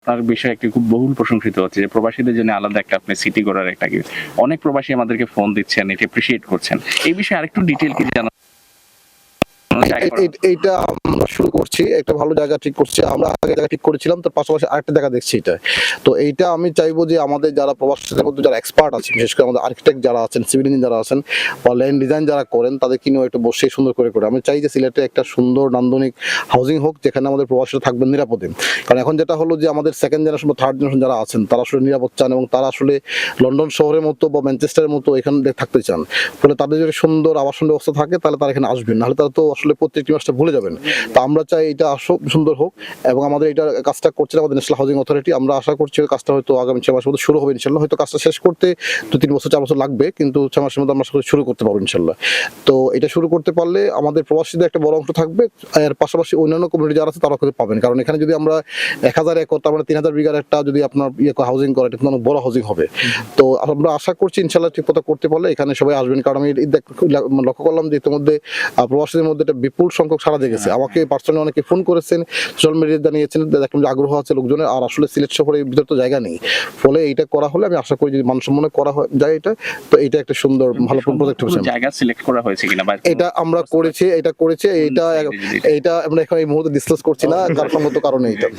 আপনার বিষয় একটি খুব বহুল প্রশংসিত হচ্ছে যে প্রবাসীদের জন্য আলাদা একটা আপনি সিটি করার একটা অনেক প্রবাসী আমাদেরকে ফোন দিচ্ছেন, এটা অ্যাপ্রিশিয়েট করছেন। এই বিষয়ে আরেকটু ডিটেইল কি জানা এইটা আমরা শুরু করছি, একটা ভালো জায়গা ঠিক করছি। আমরা আগে জায়গা ঠিক করেছিলাম, তার পাশাপাশি আরেকটা জায়গা দেখছি এটা। তো এইটা আমি চাইবো যে আমাদের যারা প্রবাসীদের মধ্যে যারা এক্সপার্ট আছে, বিশেষ করে আমাদের আর্কিটেক্ট যারা আছেন, সিভিল ইঞ্জিনিয়ার যারা আছেন বা ল্যান্ড ডিজাইন যারা করেন, তাদেরকে নিয়েও একটু বসে সুন্দর করে আমি চাই যে সিলেটে একটা সুন্দর নান্দনিক হাউজিং হোক, যেখানে আমাদের প্রবাসীরা থাকবেন নিরাপদে। কারণ এখন যেটা হলো যে আমাদের সেকেন্ড জেনারেশন বা থার্ড জেনারেশন যারা আছেন, তারা আসলে নিরাপদ চান এবং তারা আসলে লন্ডন শহরের মতো বা ম্যানচেস্টারের মতো এখানে থাকতে চান। ফলে তাদের যদি সুন্দর আবাসন ব্যবস্থা থাকে তাহলে তারা এখানে আসবেন, নাহলে তারা তো আসলে প্রত্যেকটি মাসটা ভুলে যাবেন। তো আমরা চাই এটা আসুক, সুন্দর হোক, এবং আমাদের এটা কাজটা করছে আমাদের ন্যাশনাল হাউজিং অথরিটি। আমরা আশা করছি কাজটা হয়তো আগামী 6 মাসের মধ্যে শুরু হবে ইনশাল্লাহ। হয়তো কাজটা শেষ করতে 2-3 বছর 4 বছর লাগবে, কিন্তু 6 মাসের মধ্যে আমরা শুরু করতে পারবো ইনশাল্লাহ। তো এটা শুরু করতে পারলে আমাদের প্রবাসীদের একটা বড় অংশ থাকবে, এর পাশাপাশি অন্যান্য কমিউনিটি যারা আছে তারাও কিন্তু পাবেন। কারণ এখানে যদি আমরা 1000 একর, তার মানে 3000 বিঘার একটা যদি আপনার হাউজিং করে, এটা কিন্তু অনেক বড় হাউজিং হবে। তো আমরা আশা করছি ইনশাল্লাহ ঠিক মতো করতে পারলে এখানে সবাই আসবেন। কারণ আমি লক্ষ্য করলাম যে ইতিমধ্যে প্রবাসীদের মধ্যে একটা বিপুল সংখ্যক সাড়া জেগেছে। আমাকে পার্সোনালি অনেকে ফোন করেছেন, সোশ্যাল মিডিয়ায় জানিয়েছেন, দেখলাম যে আগ্রহ আছে লোকজনের। আর আসলে সিলেট শহরের ভিতরে তো জায়গা নেই, ফলে এইটা করা হলে আমি আশা করি যদি মানসম্মানে করা যায় এটা, তো এটা একটা সুন্দর ভালো প্রজেক্ট হবে। জায়গা সিলেক্ট করা হয়েছে কিনা বা এটা আমরা করেছি, এটা আমরা এখন এই মুহূর্তে ডিসকাস করছি না, কারণ সঙ্গত কারণে এটা।